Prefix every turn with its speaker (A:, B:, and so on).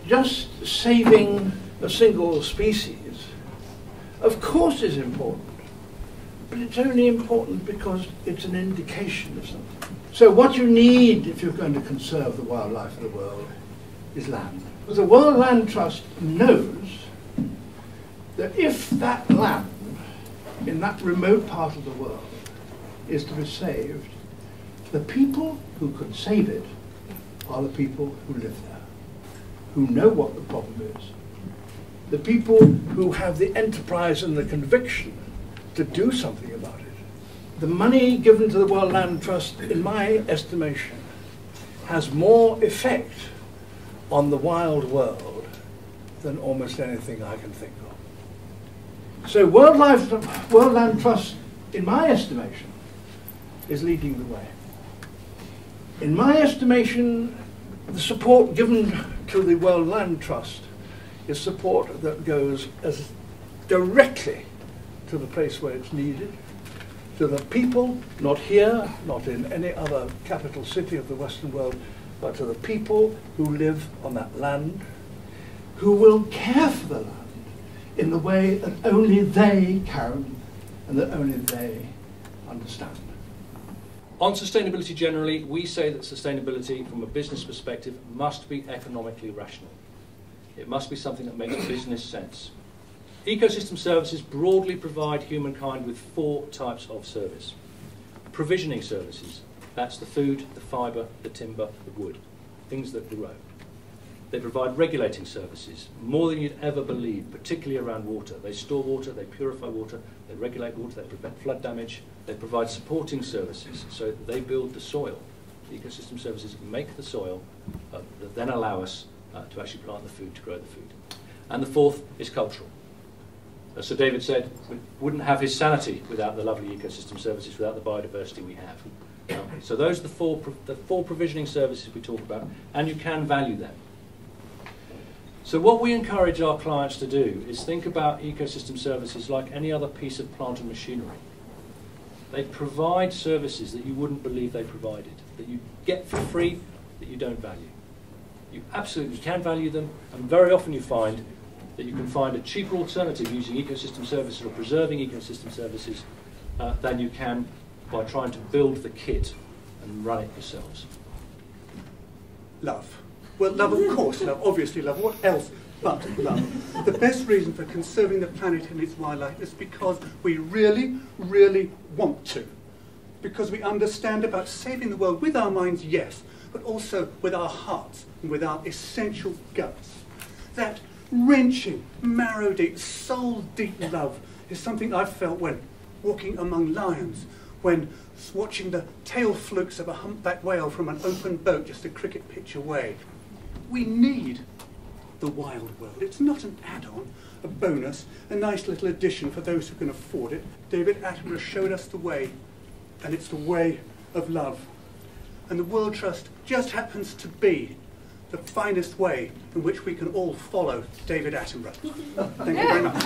A: Just saving a single species, of course, is important, but it's only important because it's an indication of something. So what you need if you're going to conserve the wildlife of the world is land. The World Land Trust knows that if that land in that remote part of the world is to be saved, the people who could save it are the people who live there, who know what the problem is, the people who have the enterprise and the conviction to do something about it. The money given to the World Land Trust, in my estimation, has more effect on the wild world than almost anything I can think of. So World Land Trust, in my estimation, is leading the way. In my estimation, the support given to the World Land Trust is support that goes as directly to the place where it's needed, to the people, not here, not in any other capital city of the Western world, but to the people who live on that land, who will care for the land in the way that only they can and that only they understand.
B: On sustainability generally, we say that sustainability from a business perspective must be economically rational. It must be something that makes business sense. Ecosystem services broadly provide humankind with 4 types of service. Provisioning services, that's the food, the fibre, the timber, the wood, things that grow. They provide regulating services, more than you'd ever believe, particularly around water. They store water, they purify water, they regulate water, they prevent flood damage, they provide supporting services, so they build the soil. The ecosystem services make the soil that then allow us to actually plant the food, to grow the food. And the 4th is cultural. As Sir David said, we wouldn't have his sanity without the lovely ecosystem services, without the biodiversity we have. So those are the four provisioning services we talk about, and you can value them. So what we encourage our clients to do is think about ecosystem services like any other piece of plant and machinery. They provide services that you wouldn't believe they provided, that you get for free, that you don't value. You absolutely can value them, and very often you find that you can find a cheaper alternative using ecosystem services or preserving ecosystem services than you can by trying to build the kit and run it yourselves.
C: Love. Well, love, of course, love, obviously love. What else but love? The best reason for conserving the planet and its wildlife is because we really, really want to. Because we understand about saving the world with our minds, yes, but also with our hearts and with our essential guts. That wrenching, marrow-deep, soul-deep love is something I've felt when walking among lions, when watching the tail flukes of a humpback whale from an open boat just a cricket pitch away. We need the wild world. It's not an add-on, a bonus, a nice little addition for those who can afford it. David Attenborough showed us the way, and it's the way of love. And the World Trust just happens to be the finest way in which we can all follow David Attenborough. Thank you very much.